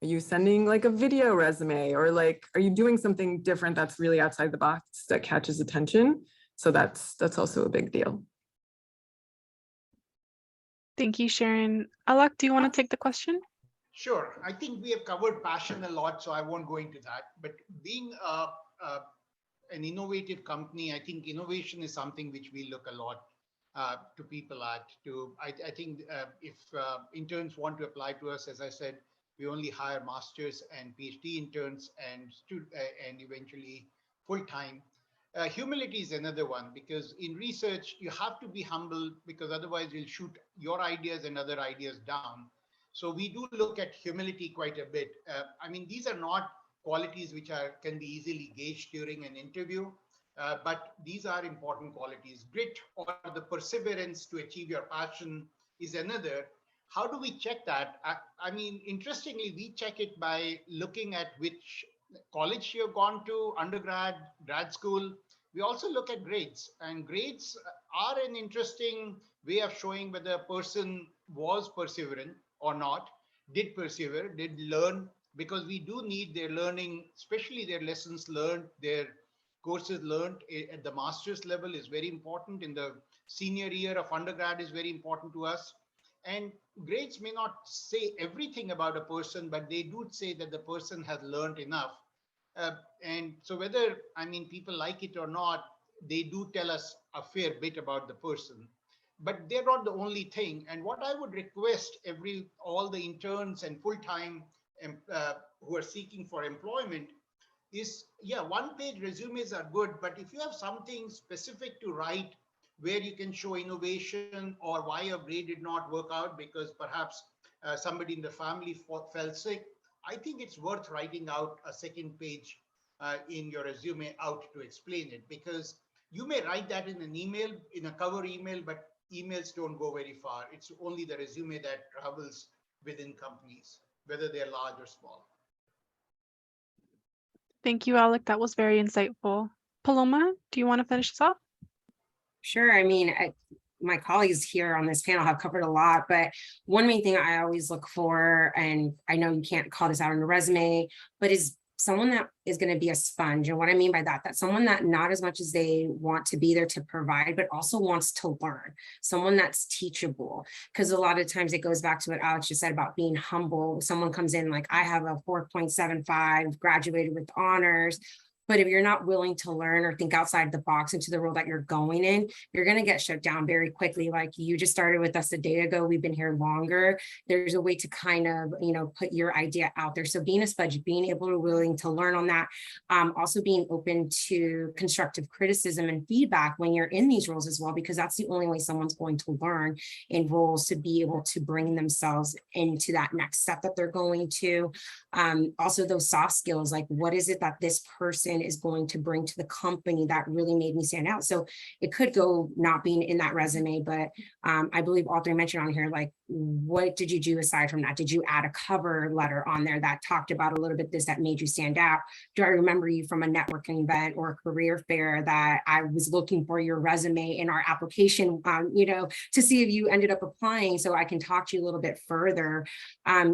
are you sending like a video resume, or like, are you doing something different that's really outside the box that catches attention? So that's also a big deal.
Thank you, Sharon. Alok, do you want to take the question?
Sure. I think we have covered passion a lot, so I won't go into that. But being an innovative company, I think innovation is something which we look a lot to people at. I think if interns want to apply to us, as I said, we only hire masters and PhD interns and eventually full-time. Humility is another one, because in research, you have to be humble, because otherwise you'll shoot your ideas and other ideas down. So we do look at humility quite a bit. I mean, these are not qualities which can be easily gauged during an interview, but these are important qualities. Grit, or the perseverance to achieve your passion, is another. How do we check that? I mean, interestingly, we check it by looking at which college you've gone to, undergrad, grad school. We also look at grades, and grades are an interesting way of showing whether a person was perseverant or not, did persevere, did learn, because we do need their learning, especially their lessons learned, their courses learned at the master's level is very important. In the senior year of undergrad is very important to us. And grades may not say everything about a person, but they do say that the person has learned enough. And so whether, I mean, people like it or not, they do tell us a fair bit about the person. But they're not the only thing. And what I would request all the interns and full-time who are seeking for employment is, yeah, one-page resumes are good, but if you have something specific to write where you can show innovation or why your grade did not work out because perhaps somebody in the family fell sick, I think it's worth writing out a second page in your resume out to explain it, because you may write that in an email, in a cover email, but emails don't go very far. It's only the resume that travels within companies, whether they're large or small.
Thank you, Alec. That was very insightful. Paloma, do you want to finish this up?
Sure. I mean, my colleagues here on this panel have covered a lot, but one main thing I always look for, and I know you can't call this out on the resume, but is someone that is going to be a sponge. And what I mean by that, that's someone that not as much as they want to be there to provide, but also wants to learn, someone that's teachable. Because a lot of times it goes back to what Alex just said about being humble. Someone comes in like, I have a 4.75, graduated with honors. But if you're not willing to learn or think outside the box into the role that you're going in, you're going to get shut down very quickly. Like, you just started with us a day ago. We've been here longer. There's a way to kind of, put your idea out there. So being a sponge, being able to willing to learn on that, also being open to constructive criticism and feedback when you're in these roles as well, because that's the only way someone's going to learn in roles, to be able to bring themselves into that next step that they're going to. Also those soft skills, like what is it that this person is going to bring to the company that really made me stand out? So it could go not being in that resume, but I believe all three mentioned on here, like, what did you do aside from that? Did you add a cover letter on there that talked about a little bit this that made you stand out? Do I remember you from a networking event or a career fair that I was looking for your resume in our application, to see if you ended up applying, so I can talk to you a little bit further.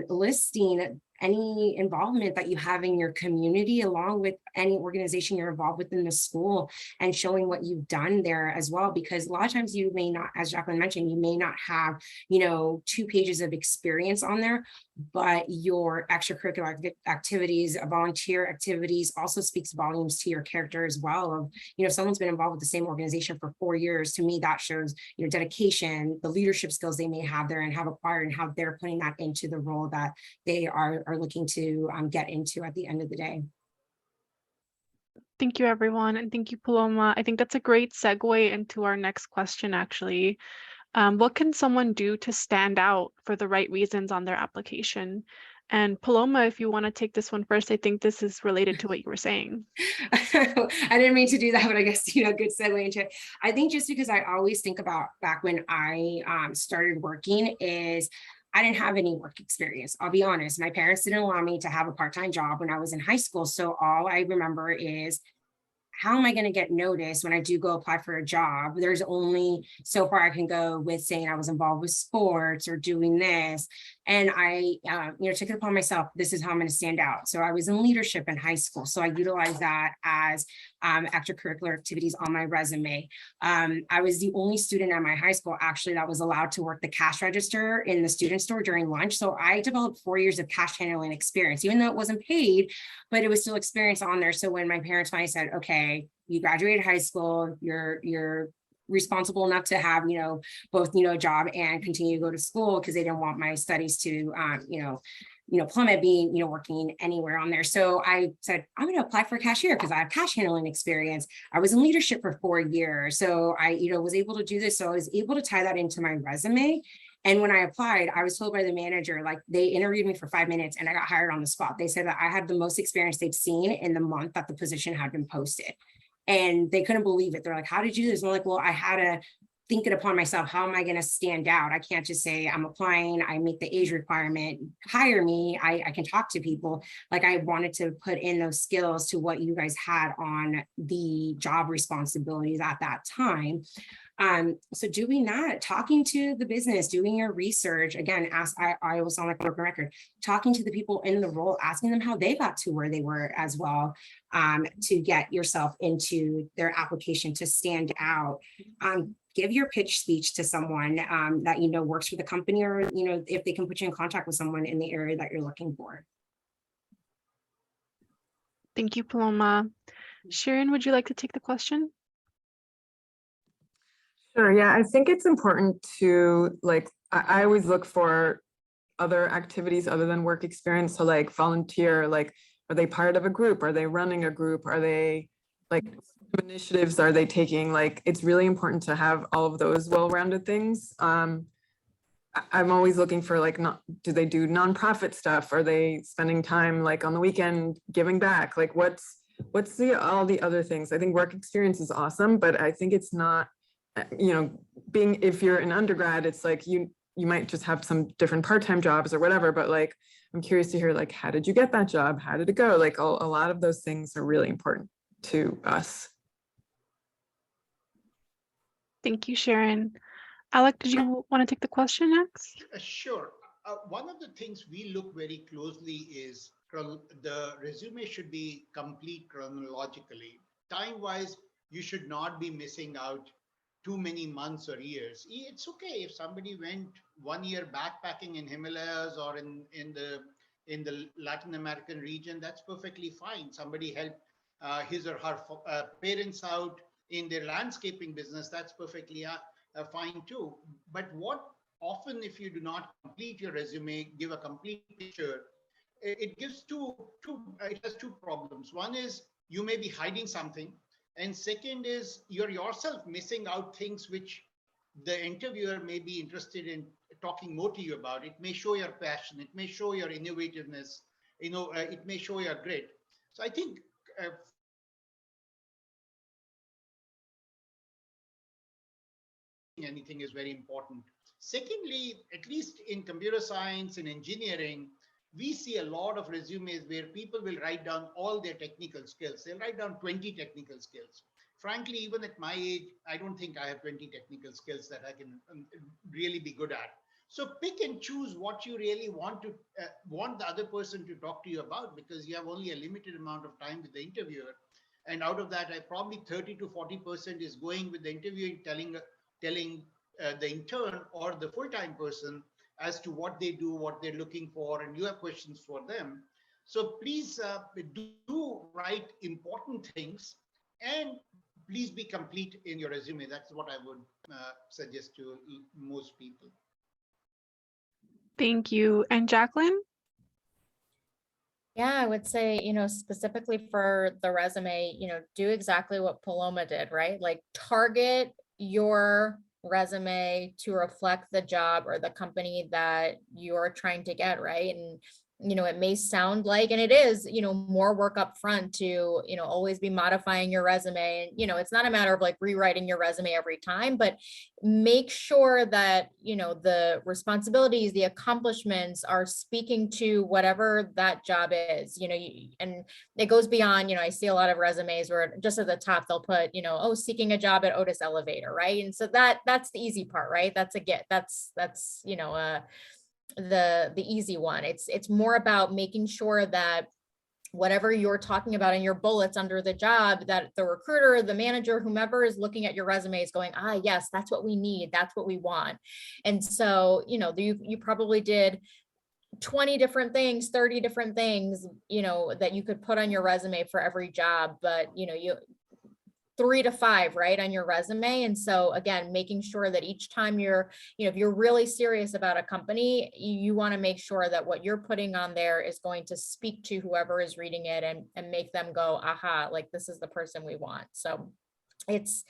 Listing any involvement that you have in your community, along with any organization you're involved with in the school, and showing what you've done there as well. Because a lot of times you may not, as Jacqueline mentioned, you may not have, 2 pages of experience on there, but your extracurricular activities, volunteer activities also speaks volumes to your character as well. Of, if someone's been involved with the same organization for 4 years, to me, that shows, dedication, the leadership skills they may have there and have acquired, and how they're putting that into the role that they are looking to get into at the end of the day.
Thank you, everyone. And thank you, Paloma. I think that's a great segue into our next question, actually. What can someone do to stand out for the right reasons on their application? And Paloma, if you want to take this one first, I think this is related to what you were saying.
I didn't mean to do that, but I guess, good segue into it. I think just because I always think about back when I started working is, I didn't have any work experience. I'll be honest. My parents didn't allow me to have a part-time job when I was in high school. So all I remember is, how am I going to get noticed when I do go apply for a job? There's only so far I can go with saying I was involved with sports or doing this. And I, took it upon myself, this is how I'm going to stand out. So I was in leadership in high school. So I utilized that as extracurricular activities on my resume. I was the only student at my high school, actually, that was allowed to work the cash register in the student store during lunch. So I developed 4 years of cash handling experience, even though it wasn't paid, but it was still experience on there. So when my parents finally said, okay, you graduated high school, you're responsible enough to have, both, a job and continue to go to school, because they didn't want my studies to, plummet being, working anywhere on there. So I said, I'm going to apply for cashier because I have cash handling experience. I was in leadership for 4 years. So I, was able to do this. So I was able to tie that into my resume. And when I applied, I was told by the manager, like, they interviewed me for 5 minutes and I got hired on the spot. They said that I had the most experience they've seen in the month that the position had been posted. And they couldn't believe it. They're like, how did you do this? And I'm like, well, I had a think it upon myself, how am I going to stand out? I can't just say I'm applying, I meet the age requirement, hire me, I can talk to people. Like, I wanted to put in those skills to what you guys had on the job responsibilities at that time. So doing that, talking to the business, doing your research, again, I will sound like a broken record, talking to the people in the role, asking them how they got to where they were as well, to get yourself into their application to stand out. Give your pitch speech to someone that you know works for the company, or you know, if they can put you in contact with someone in the area that you're looking for.
Thank you, Paloma. Sharon, would you like to take the question?
Sure. Yeah, I think it's important to, like, I always look for other activities other than work experience. So like volunteer, like, are they part of a group? Are they running a group? Are they, like, initiatives are they taking? Like, it's really important to have all of those well-rounded things. I'm always looking for, like, do they do nonprofit stuff? Are they spending time like on the weekend giving back? Like, what's all the other things? I think work experience is awesome, but I think it's not, you know, if you're an undergrad, it's like you might just have some different part-time jobs or whatever, but like, I'm curious to hear, like, how did you get that job? How did it go? Like, a lot of those things are really important to us.
Thank you, Sharon. Alec, did you want to take the question next?
Sure. One of the things we look very closely is the resume should be complete chronologically. Time-wise, you should not be missing out too many months or years. It's okay if somebody went 1 year backpacking in Himalayas or in the Latin American region. That's perfectly fine. Somebody helped his or her parents out in their landscaping business. That's perfectly fine too. But what often, if you do not complete your resume, give a complete picture, it gives it has two problems. One is you may be hiding something, and second is you're yourself missing out things which the interviewer may be interested in talking more to you about. It may show your passion, it may show your innovativeness, it may show your grit. So I think anything is very important. Secondly, at least in computer science and engineering, we see a lot of resumes where people will write down all their technical skills. They'll write down 20 technical skills. Frankly, even at my age, I don't think I have 20 technical skills that I can really be good at. So pick and choose what you really want the other person to talk to you about, because you have only a limited amount of time with the interviewer. And out of that, I probably 30 to 40% is going with the interviewing, telling the intern or the full-time person as to what they do, what they're looking for, and you have questions for them. So please do write important things, and please be complete in your resume. That's what I would suggest to most people.
Thank you. And Jacqueline?
Yeah, I would say, specifically for the resume, do exactly what Paloma did, right? Like, target your resume to reflect the job or the company that you're trying to get, right? And it may sound like, and it is, more work up front to, always be modifying your resume. And, it's not a matter of like rewriting your resume every time, but make sure that, the responsibilities, the accomplishments are speaking to whatever that job is, and it goes beyond, I see a lot of resumes where just at the top, they'll put, oh, seeking a job at Otis Elevator, right? And so that's the easy part, right? That's the easy one. It's more about making sure that whatever you're talking about in your bullets under the job, that the recruiter, the manager, whomever is looking at your resume is going, yes, that's what we need. That's what we want. And so, you probably did 20 different things, 30 different things, that you could put on your resume for every job, but you 3 to 5, right, on your resume. And so again, making sure that each time you're, if you're really serious about a company, you want to make sure that what you're putting on there is going to speak to whoever is reading it and make them go, aha, like this is the person we want. So it's,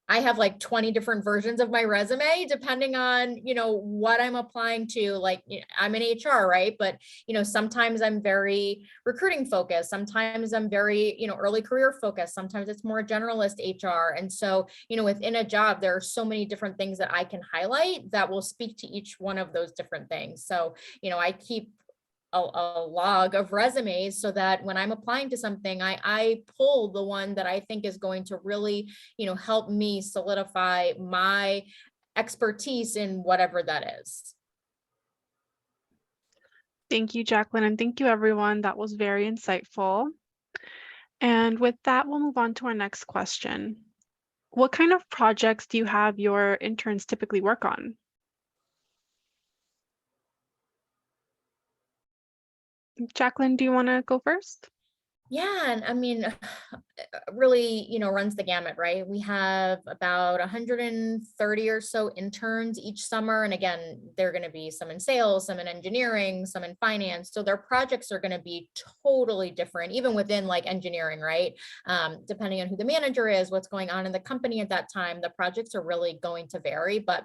I have like 20 different versions of my resume, depending on, what I'm applying to. Like, I'm in HR, right? But, sometimes I'm very recruiting focused. Sometimes I'm very, early career focused. Sometimes it's more generalist HR. And so, within a job, there are so many different things that I can highlight that will speak to each one of those different things. So, I keep a log of resumes so that when I'm applying to something, I pull the one that I think is going to really, help me solidify my expertise in whatever that is.
Thank you, Jacqueline, and thank you, everyone. That was very insightful. And with that, we'll move on to our next question. What kind of projects do you have your interns typically work on? Jacqueline, do you want to go first?
Yeah, and I mean, really, runs the gamut, right? We have about 130 or so interns each summer. And again, they're going to be some in sales, some in engineering, some in finance. So their projects are going to be totally different, even within like engineering, right? Depending on who the manager is, what's going on in the company at that time, the projects are really going to vary. But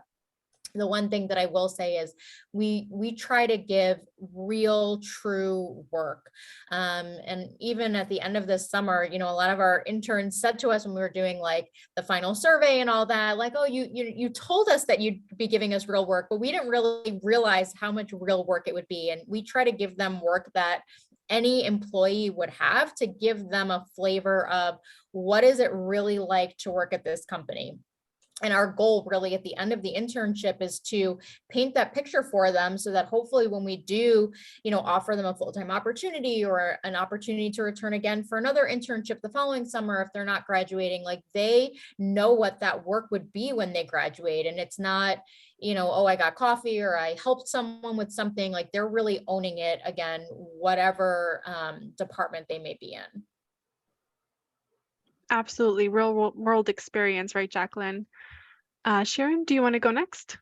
the one thing that I will say is we try to give real, true work. And even at the end of this summer, a lot of our interns said to us when we were doing like the final survey and all that, like, oh, you told us that you'd be giving us real work, but we didn't really realize how much real work it would be. And we try to give them work that any employee would have to give them a flavor of what is it really like to work at this company. And our goal really at the end of the internship is to paint that picture for them so that hopefully when we do, offer them a full-time opportunity or an opportunity to return again for another internship the following summer, if they're not graduating, like they know what that work would be when they graduate. And it's not, oh, I got coffee or I helped someone with something. Like they're really owning it, again, whatever department they may be in.
Absolutely, real world experience, right, Jacqueline? Sharon, do you want to go next?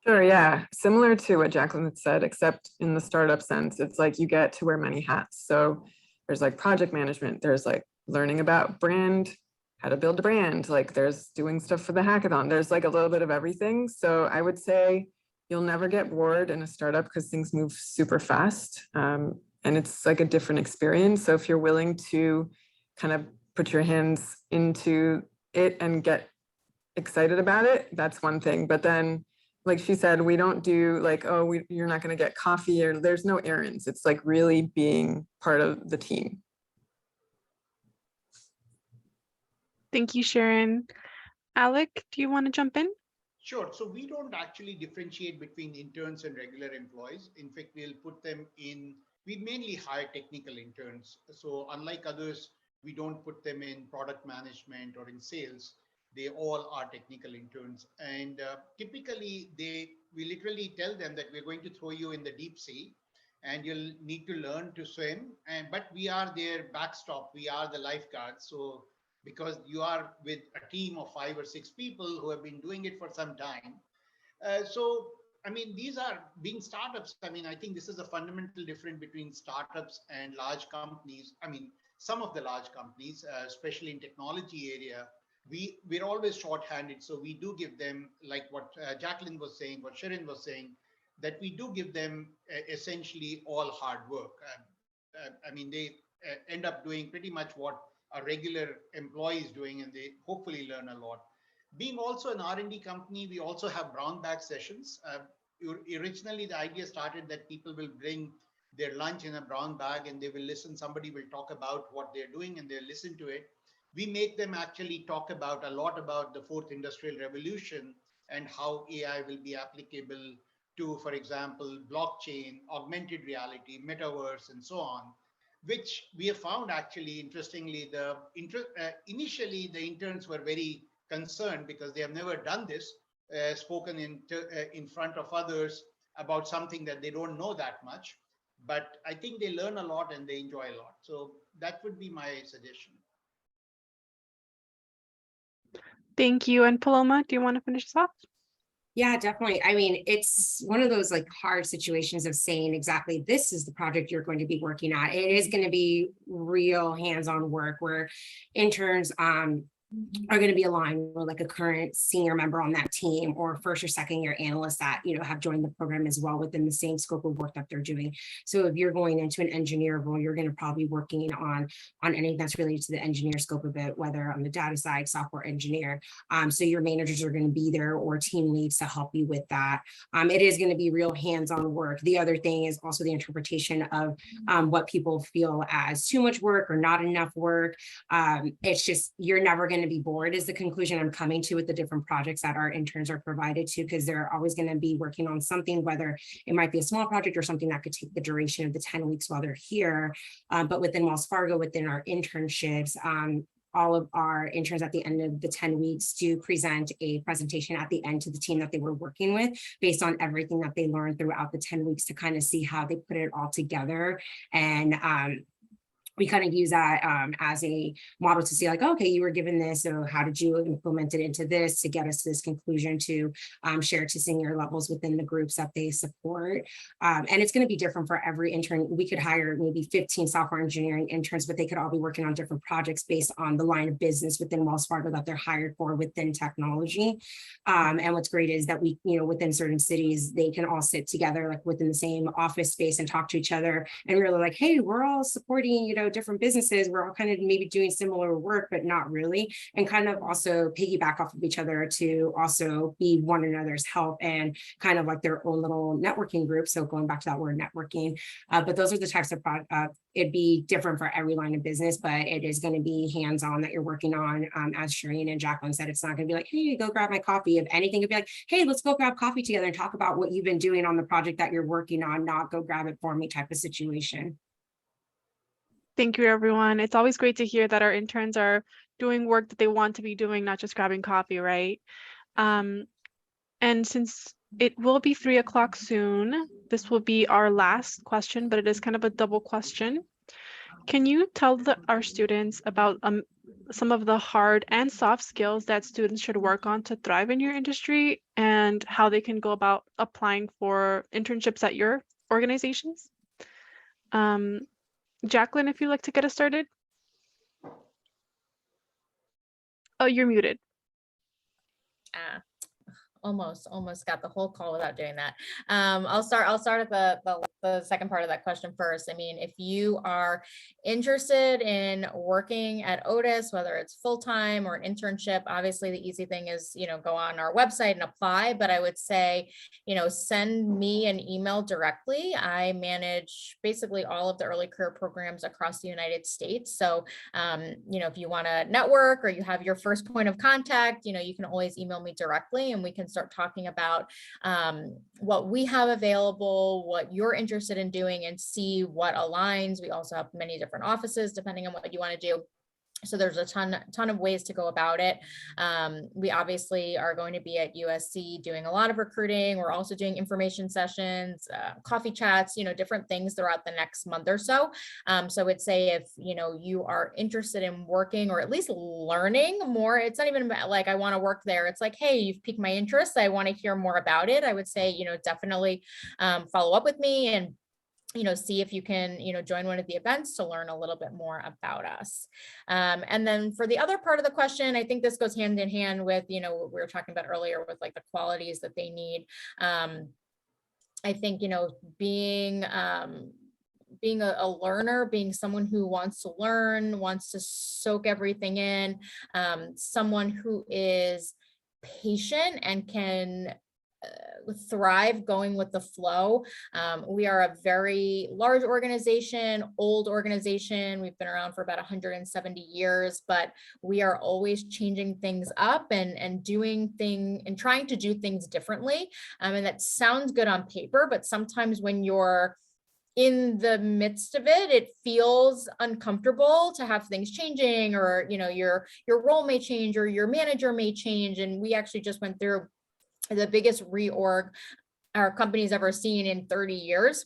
Sure, yeah. Similar to what Jacqueline had said, except in the startup sense, it's like you get to wear many hats. So there's like project management, there's like learning about brand, how to build a brand, like there's doing stuff for the hackathon. There's like a little bit of everything. So I would say you'll never get bored in a startup because things move super fast. And it's like a different experience. So if you're willing to kind of put your hands into it and get excited about it, that's one thing. But then, like she said, we don't do like, oh, you're not going to get coffee, or there's no errands. It's like really being part of the team.
Thank you, Sharon. Alec, do you want to jump in?
Sure. So we don't actually differentiate between interns and regular employees. In fact, we'll put them in, we mainly hire technical interns. So unlike others, we don't put them in product management or in sales. They all are technical interns. And typically, we literally tell them that we're going to throw you in the deep sea and you'll need to learn to swim. But we are their backstop. We are the lifeguards. So because you are with a team of 5 or 6 people who have been doing it for some time. So, I mean, these are being startups. I mean, I think this is a fundamental difference between startups and large companies. I mean, some of the large companies, especially in technology area, we're always short-handed. So we do give them, like what Jacqueline was saying, what Sharon was saying, that we do give them essentially all hard work. I mean, they end up doing pretty much what a regular employee is doing, and they hopefully learn a lot. Being also an R&D company, we also have brown bag sessions. Originally, the idea started that people will bring their lunch in a brown bag and they will listen. Somebody will talk about what they're doing and they'll listen to it. We make them actually talk about a lot about the fourth industrial revolution and how AI will be applicable to, for example, blockchain, augmented reality, metaverse, and so on, which we have found actually interestingly, initially the interns were very concerned because they have never done this, spoken in front of others about something that they don't know that much. But I think they learn a lot and they enjoy a lot. So that would be my suggestion.
Thank you. And Paloma, do you want to finish this off?
Yeah, definitely. I mean, it's one of those like hard situations of saying exactly this is the project you're going to be working on. It is going to be real hands-on work where interns are going to be aligned with like a current senior member on that team, or first or second year analysts that, you know, have joined the program as well within the same scope of work that they're doing. So if you're going into an engineer role, you're going to probably be working on anything that's related to the engineer scope of it, whether on the data side, software engineer. So your managers are going to be there, or team leads to help you with that. It is going to be real hands-on work. The other thing is also the interpretation of what people feel as too much work or not enough work. It's just, you're never going to be bored is the conclusion I'm coming to with the different projects that our interns are provided to, because they're always going to be working on something, whether it might be a small project or something that could take the duration of the 10 weeks while they're here. But within Wells Fargo, within our internships, all of our interns at the end of the 10 weeks do present a presentation at the end to the team that they were working with, based on everything that they learned throughout the 10 weeks, to kind of see how they put it all together. And we kind of use that as a model to see like, okay, you were given this, so how did you implement it into this to get us to this conclusion to share to senior levels within the groups that they support. And it's going to be different for every intern. We could hire maybe 15 software engineering interns, but they could all be working on different projects based on the line of business within Wells Fargo that they're hired for within technology. And what's great is that we, you know, within certain cities, they can all sit together like within the same office space and talk to each other, and really like, hey, we're all supporting, you know, different businesses, we're all kind of maybe doing similar work, but not really, and kind of also piggyback off of each other to also be one another's help, and kind of like their own little networking group. So going back to that word networking, but those are the types of it'd be different for every line of business, but it is going to be hands-on that you're working on. As Shireen and Jacqueline said, it's not going to be like, hey, go grab my coffee. If anything, it'd be like, hey, let's go grab coffee together and talk about what you've been doing on the project that you're working on, not go grab it for me type of situation.
Thank you, everyone. It's always great to hear that our interns are doing work that they want to be doing, not just grabbing coffee, right? And since it will be 3 o'clock soon, this will be our last question, but it is kind of a double question. Can you tell our students about some of the hard and soft skills that students should work on to thrive in your industry, and how they can go about applying for internships at your organizations? Jacqueline, if you'd like to get us started. Oh, you're muted.
Almost got the whole call without doing that. I'll start at the second part of that question first. I mean, if you are interested in working at Otis, whether it's full-time or an internship, obviously the easy thing is, you know, go on our website and apply. But I would say, you know, send me an email directly. I manage basically all of the early career programs across the United States. So, you know, if you want to network or you have your first point of contact, you know, you can always email me directly, and we can start talking about what we have available, what you're interested in doing, and see what aligns. We also have many different offices depending on what you want to do. So there's a ton of ways to go about it. We obviously are going to be at USC doing a lot of recruiting. We're also doing information sessions, coffee chats, you know, different things throughout the next month or so. So I would say if, you know, you are interested in working or at least learning more, it's not even about like, I want to work there. It's like, hey, you've piqued my interest. I want to hear more about it. I would say, you know, definitely follow up with me and, you know, see if you can, you know, join one of the events to learn a little bit more about us. And then for the other part of the question, I think this goes hand in hand with, you know, what we were talking about earlier with like the qualities that they need. I think, you know, being a learner, being someone who wants to learn, wants to soak everything in, someone who is patient and can thrive going with the flow. We are a very large organization, old organization. We've been around for about 170 years, but we are always changing things up and doing things and trying to do things differently. And that sounds good on paper, but sometimes when you're in the midst of it, it feels uncomfortable to have things changing, or, you know, your role may change or your manager may change. And we actually just went through the biggest reorg our company's ever seen in 30 years.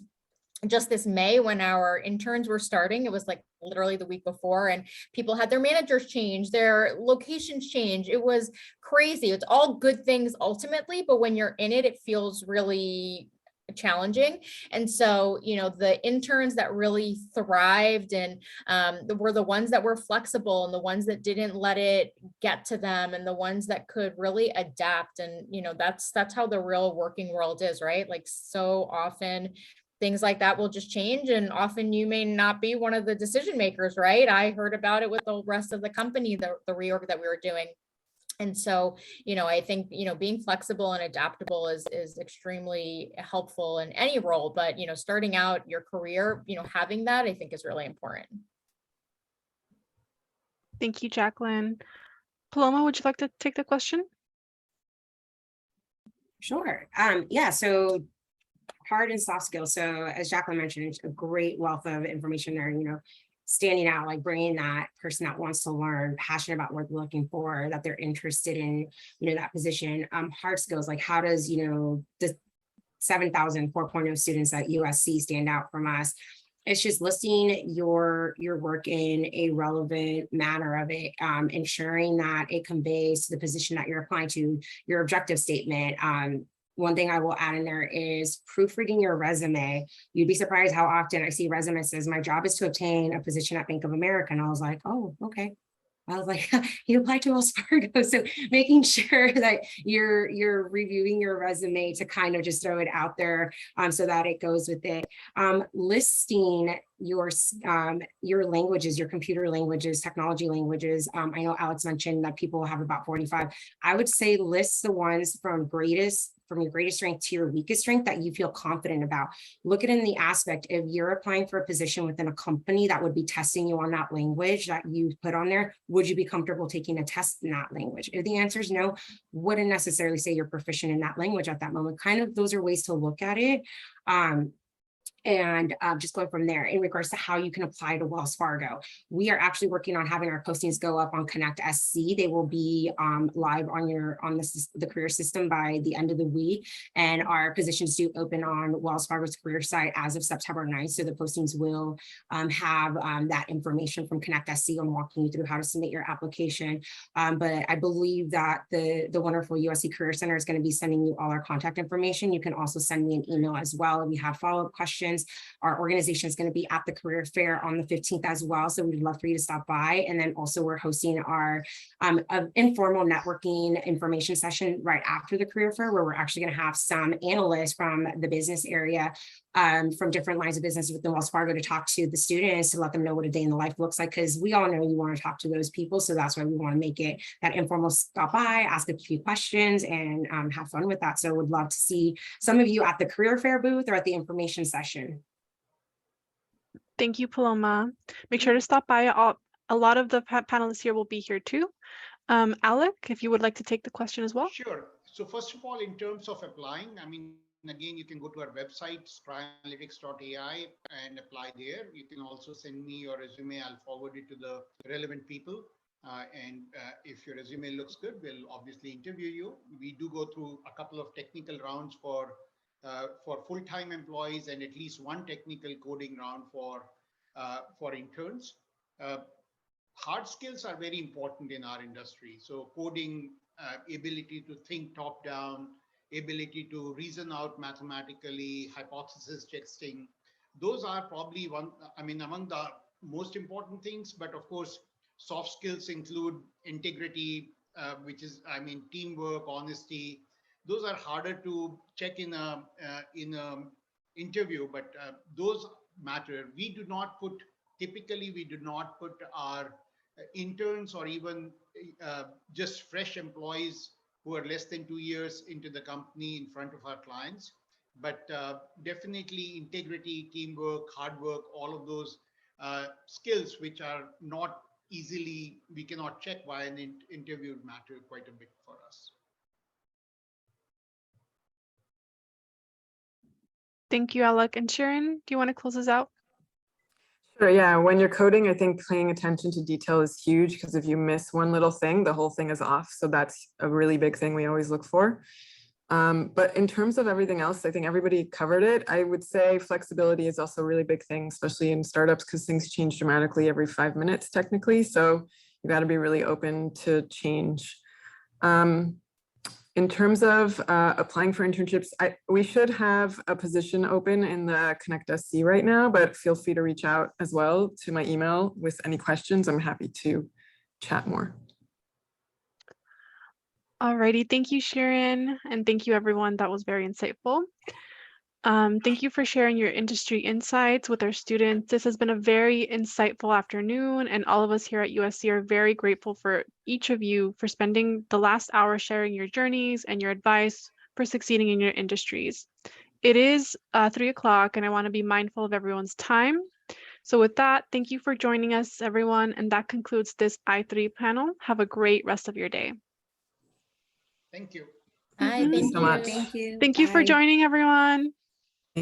Just this May, when our interns were starting, it was like literally the week before, and people had their managers change, their locations change. It was crazy. It's all good things ultimately, but when you're in it, it feels really challenging. And so, you know, the interns that really thrived and were the ones that were flexible and the ones that didn't let it get to them and the ones that could really adapt. And, you know, that's how the real working world is, right? Like so often things like that will just change. And often you may not be one of the decision makers, right? I heard about it with the rest of the company, the reorg that we were doing. And so, you know, I think, you know, being flexible and adaptable is extremely helpful in any role, but, you know, starting out your career, you know, having that, I think is really important.
Thank you, Jacqueline. Paloma, would you like to take the question?
Sure. Yeah, so hard and soft skills. So as Jacqueline mentioned, it's a great wealth of information there, you know, standing out, like bringing that person that wants to learn, passionate about what they're looking for, that they're interested in, you know, that position. Hard skills, like how does, you know, the 7,000 4.0 students at USC stand out from us? It's just listing your work in a relevant manner of it, ensuring that it conveys to the position that you're applying to, your objective statement. One thing I will add in there is proofreading your resume. You'd be surprised how often I see resume says, my job is to obtain a position at Bank of America. And I was like, oh, okay. I was like, you applied to Wells Fargo. So making sure that you're reviewing your resume to kind of just throw it out there so that it goes with it. Listing your languages, your computer languages, technology languages. I know Alex mentioned that people have about 45. I would say list the ones from your greatest strength to your weakest strength that you feel confident about. Look at it in the aspect, if you're applying for a position within a company that would be testing you on that language that you put on there, would you be comfortable taking a test in that language? If the answer is no, wouldn't necessarily say you're proficient in that language at that moment. Kind of those are ways to look at it. And just going from there in regards to how you can apply to Wells Fargo. We are actually working on having our postings go up on Connect SC. They will be live on the career system by the end of the week. And our positions do open on Wells Fargo's career site as of September 9th. So the postings will have that information from Connect SC on walking you through how to submit your application. But I believe that the wonderful USC Career Center is going to be sending you all our contact information. You can also send me an email as well if you have follow-up questions. Our organization is going to be at the career fair on the 15th as well. So we'd love for you to stop by. And then also we're hosting our informal networking information session right after the career fair, where we're actually going to have some analysts from the business area from different lines of business within Wells Fargo to talk to the students, to let them know what a day in the life looks like, because we all know you want to talk to those people. So that's why we want to make it that informal stop by, ask a few questions, and have fun with that. So would love to see some of you at the career fair booth or at the information session.
Thank you, Paloma. Make sure to stop by. A lot of the panelists here will be here too. Alec, if you would like to take the question as well.
Sure. So first of all, in terms of applying, I mean, again, you can go to our website, spryanalytics.ai, and apply there. You can also send me your resume. I'll forward it to the relevant people. If your resume looks good, we'll obviously interview you. We do go through a couple of technical rounds for full-time employees and at least one technical coding round for interns. Hard skills are very important in our industry. So coding, ability to think top down, ability to reason out mathematically, hypothesis testing, those are probably among the most important things. But of course, soft skills include integrity, which is, teamwork, honesty. Those are harder to check in a interview, but those matter. Typically, we do not put our interns or even just fresh employees who are less than 2 years into the company in front of our clients. But definitely integrity, teamwork, hard work, all of those skills, which are not easily, we cannot check via an interview, matter quite a bit for us.
Thank you, Alec. And Sharon, do you want to close us out?
Sure, yeah. When you're coding, I think paying attention to detail is huge, because if you miss one little thing, the whole thing is off. So that's a really big thing we always look for. But in terms of everything else, I think everybody covered it. I would say flexibility is also a really big thing, especially in startups, because things change dramatically every 5 minutes technically. So you got to be really open to change. In terms of applying for internships, we should have a position open in the Connect SC right now, but feel free to reach out as well to my email with any questions. I'm happy to chat more.
Alrighty, thank you, Sharon, and thank you, everyone. That was very insightful. Thank you for sharing your industry insights with our students. This has been a very insightful afternoon, and all of us here at USC are very grateful for each of you for spending the last hour sharing your journeys and your advice for succeeding in your industries. It is 3 o'clock, and I want to be mindful of everyone's time. So with that, thank you for joining us, everyone, and that concludes this I3 panel. Have a great rest of your day.
Thank you.
Bye,
Mhm.
thank
you so much.
you.
Thank you.
Thank you for
Bye.
joining, everyone.